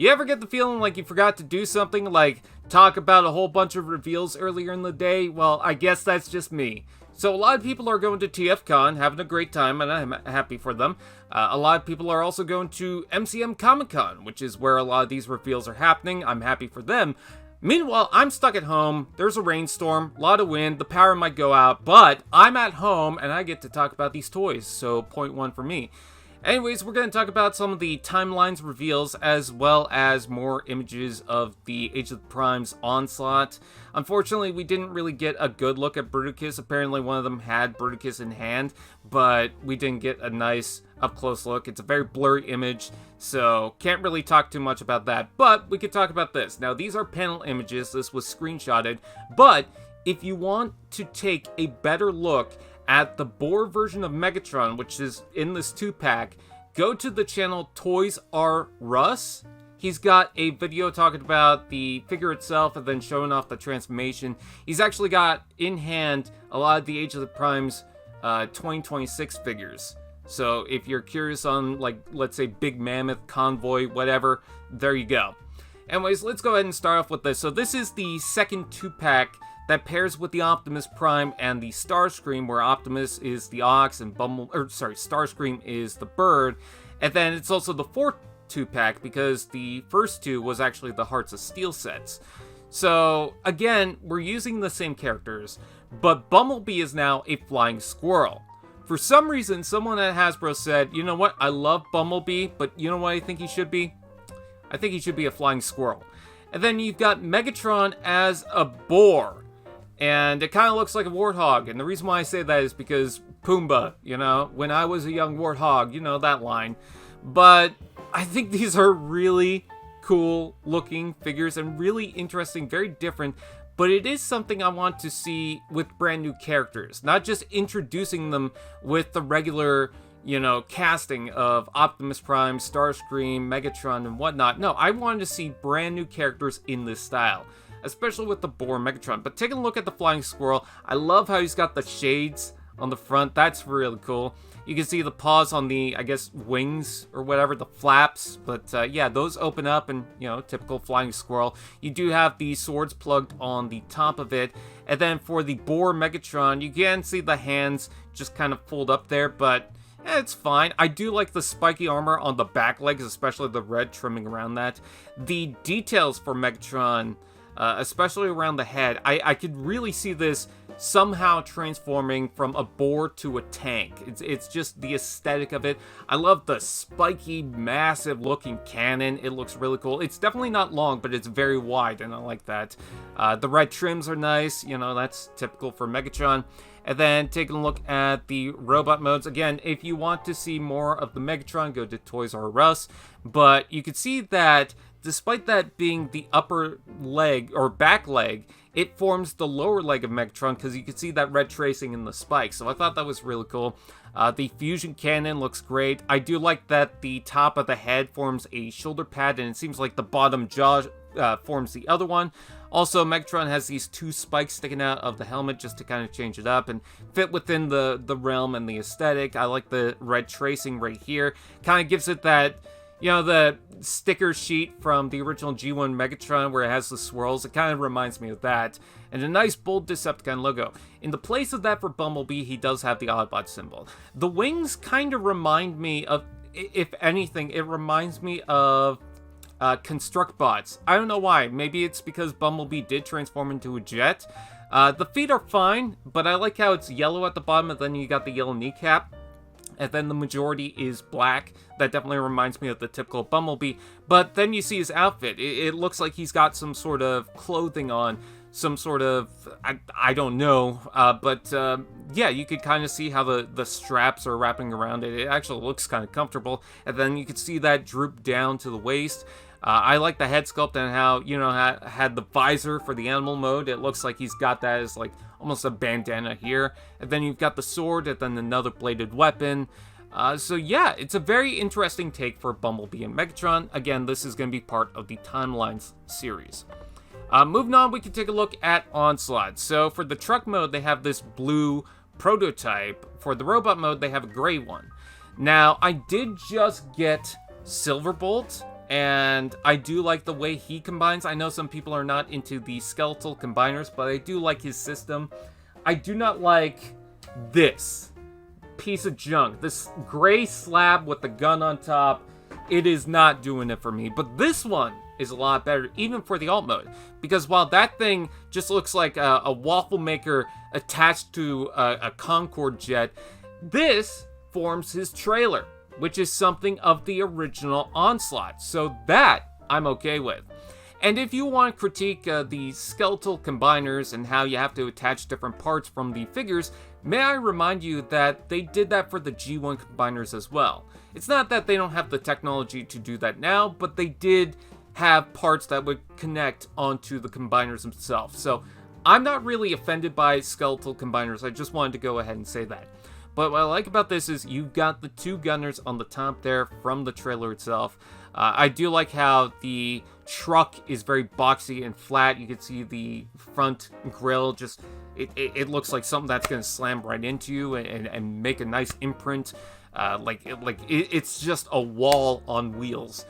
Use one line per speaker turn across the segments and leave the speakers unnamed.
you ever get the feeling like you forgot to do something, like talk about a whole bunch of reveals earlier in the day? Well, I guess that's just me. So a lot of people are going to TFCon, having a great time, and I'm happy for them. A lot of people are also going to MCM Comic Con, which is where a lot of these reveals are happening. I'm happy for them. Meanwhile, I'm stuck at home. There's a rainstorm, a lot of wind, the power might go out, but I'm at home and I get to talk about these toys, so point one for me. Anyways, we're going to talk about some of the timelines reveals, as well as more images of the Age of the Prime's Onslaught. Unfortunately, we didn't really get a good look at Bruticus. Apparently, one of them had Bruticus in hand, but we didn't get a nice up-close look. It's a very blurry image, so can't really talk too much about that. But we could talk about this. Now, these are panel images. This was screenshotted, but if you want to take a better look at the Boar version of Megatron, which is in this 2-pack, go to the channel Toys R Us. He's got a video talking about the figure itself and then showing off the transformation. He's actually got in hand a lot of the Age of the Prime's 2026 figures. So if you're curious on, like, let's say Big Mammoth, Convoy, whatever, there you go. Anyways, let's go ahead and start off with this. So this is the second 2-pack that pairs with the Optimus Prime and the Starscream, where Optimus is the ox and Starscream is the bird. And then it's also the fourth 2-pack because the first two was actually the Hearts of Steel sets. So again, we're using the same characters, but Bumblebee is now a flying squirrel. For some reason, someone at Hasbro said, you know what, I love Bumblebee, but you know what I think he should be? I think he should be a flying squirrel. And then you've got Megatron as a boar. And it kind of looks like a warthog. And the reason why I say that is because Pumbaa, you know, when I was a young warthog, you know that line. But I think these are really cool looking figures and really interesting, very different. But it is something I want to see with brand new characters, not just introducing them with the regular, you know, casting of Optimus Prime, Starscream, Megatron, and whatnot. No, I wanted to see brand new characters in this style, especially with the Boar Megatron. But taking a look at the flying squirrel, I love how he's got the shades on the front. That's really cool. You can see the paws on the, I guess, wings or whatever, the flaps. But yeah, those open up and, you know, typical flying squirrel. You do have the swords plugged on the top of it. And then for the Boar Megatron, you can see the hands just kind of fold up there, but it's fine. I do like the spiky armor on the back legs, especially the red trimming around that. The details for Megatron, especially around the head, I could really see this somehow transforming from a boar to a tank. It's just the aesthetic of it. I love the spiky, massive looking cannon. It looks really cool. It's definitely not long, but it's very wide, and I like that. The red trims are nice. You know, that's typical for Megatron. And then taking a look at the robot modes. Again, if you want to see more of the Megatron, go to Toys R Us. But you can see that despite that being the upper leg or back leg, it forms the lower leg of Megatron because you can see that red tracing in the spikes. So I thought that was really cool. The fusion cannon looks great. I do like that the top of the head forms a shoulder pad, and it seems like the bottom jaw forms the other one. Also, Megatron has these two spikes sticking out of the helmet just to kind of change it up and fit within the realm and the aesthetic. I like the red tracing right here. Kind of gives it that, you know, the sticker sheet from the original G1 Megatron where it has the swirls. It kind of reminds me of that. And a nice bold Decepticon logo. In the place of that for Bumblebee, he does have the Autobot symbol. The wings kind of remind me of, if anything, it reminds me of Constructbots. I don't know why. Maybe it's because Bumblebee did transform into a jet. The feet are fine, but I like how it's yellow at the bottom and then you got the yellow kneecap. And then the majority is black. That definitely reminds me of the typical Bumblebee. But then you see his outfit. It looks like he's got some sort of clothing on. Some sort of, I don't know. But yeah, you could kind of see how the straps are wrapping around it. It actually looks kind of comfortable. And then you could see that droop down to the waist. I like the head sculpt and how, you know, had the visor for the animal mode. It looks like he's got that as like almost a bandana here. And then you've got the sword and then another bladed weapon. So yeah, it's a very interesting take for Bumblebee and Megatron. Again, this is going to be part of the Timelines series. Moving on, we can take a look at Onslaught. So for the truck mode, they have this blue prototype. For the robot mode, they have a gray one. Now, I did just get Silverbolt, and I do like the way he combines. I know some people are not into the skeletal combiners, but I do like his system. I do not like this piece of junk. This gray slab with the gun on top. It is not doing it for me. But this one is a lot better, even for the alt mode. Because while that thing just looks like a waffle maker attached to a Concorde jet, this forms his trailer, which is something of the original Onslaught. So that I'm okay with. And if you want to critique the skeletal combiners and how you have to attach different parts from the figures, may I remind you that they did that for the G1 combiners as well. It's not that they don't have the technology to do that now, but they did have parts that would connect onto the combiners themselves. So I'm not really offended by skeletal combiners. I just wanted to go ahead and say that. But what I like about this is you've got the two gunners on the top there from the trailer itself. I do like how the truck is very boxy and flat. You can see the front grille just, it looks like something that's going to slam right into you and make a nice imprint. It's just a wall on wheels.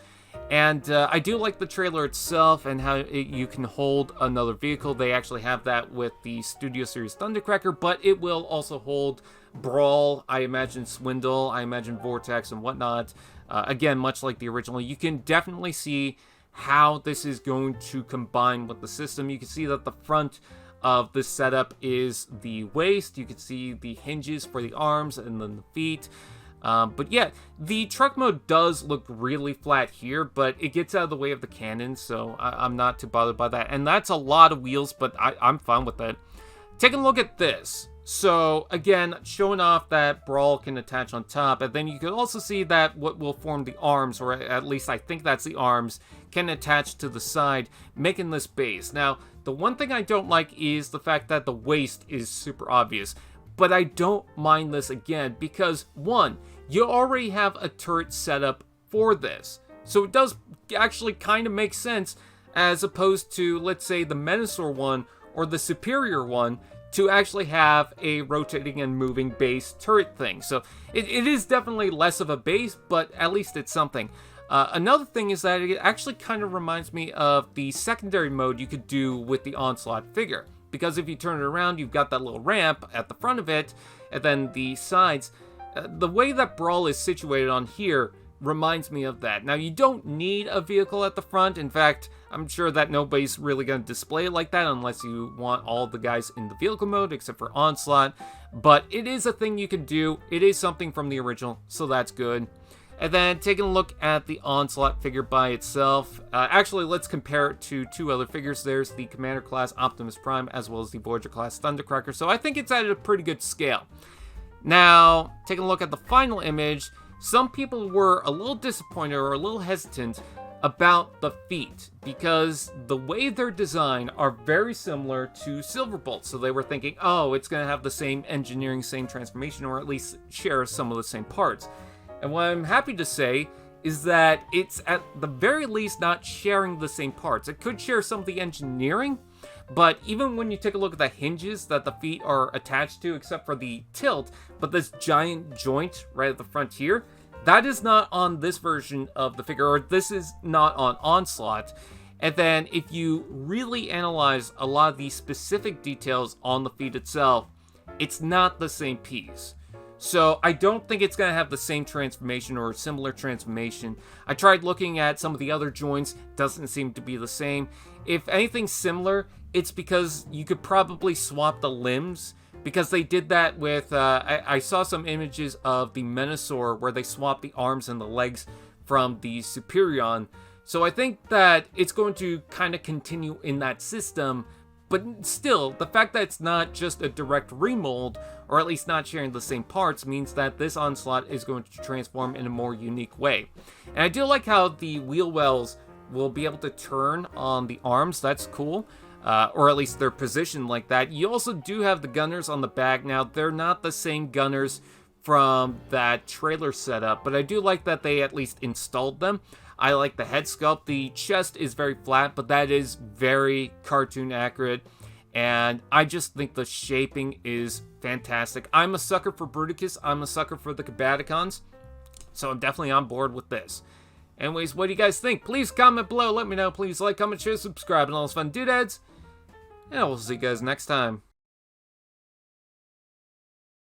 And I do like the trailer itself and how you can hold another vehicle. They actually have that with the Studio Series Thundercracker, but it will also hold Brawl, I imagine Swindle, I imagine Vortex and whatnot. Again, much like the original, you can definitely see how this is going to combine with the system. You can see that the front of this setup is the waist. You can see the hinges for the arms and then the feet. But yeah, the truck mode does look really flat here, but it gets out of the way of the cannon, so I'm not too bothered by that. And that's a lot of wheels, but I'm fine with that. Taking a look at this. So again, showing off that Brawl can attach on top, and then you can also see that what will form the arms, or at least I think that's the arms, can attach to the side, making this base. Now, the one thing I don't like is the fact that the waist is super obvious, but I don't mind this again because, one, you already have a turret set up for this, so it does actually kind of make sense as opposed to, let's say, the Menasor one or the Superior one, to actually have a rotating and moving base turret thing. So it is definitely less of a base, but at least it's something. Another thing is that it actually kind of reminds me of the secondary mode you could do with the Onslaught figure. Because if you turn it around, you've got that little ramp at the front of it, and then the sides. The way that Brawl is situated on here reminds me of that. Now, you don't need a vehicle at the front. In fact, I'm sure that nobody's really going to display it like that unless you want all the guys in the vehicle mode, except for Onslaught. But it is a thing you can do. It is something from the original, so that's good. And then taking a look at the Onslaught figure by itself. Actually, let's compare it to two other figures. There's the Commander class Optimus Prime, as well as the Voyager class Thundercracker. So I think it's at a pretty good scale. Now, taking a look at the final image, some people were a little disappointed or a little hesitant about the feet because the way they're designed are very similar to Silverbolt. So they were thinking, oh, it's going to have the same engineering, same transformation, or at least share some of the same parts. And what I'm happy to say is that it's at the very least not sharing the same parts. It could share some of the engineering, but even when you take a look at the hinges that the feet are attached to, except for the tilt, but this giant joint right at the front here, that is not on this version of the figure, or this is not on Onslaught. And then if you really analyze a lot of the specific details on the feet itself, it's not the same piece. So I don't think it's going to have the same transformation or a similar transformation. I tried looking at some of the other joints, doesn't seem to be the same. If anything similar, it's because you could probably swap the limbs, because they did that with, I saw some images of the Menasor where they swapped the arms and the legs from the Superion. So I think that it's going to kind of continue in that system, but still, the fact that it's not just a direct remold, or at least not sharing the same parts, means that this Onslaught is going to transform in a more unique way. And I do like how the wheel wells will be able to turn on the arms. That's cool. Or at least they're positioned like that. You also do have the gunners on the back. Now, they're not the same gunners from that trailer setup, but I do like that they at least installed them. I like the head sculpt. The chest is very flat, but that is very cartoon accurate. And I just think the shaping is fantastic. I'm a sucker for Bruticus. I'm a sucker for the Combaticons. So I'm definitely on board with this. Anyways, what do you guys think? Please comment below. Let me know. Please like, comment, share, subscribe, and all those fun doodads. And we'll see you guys next time.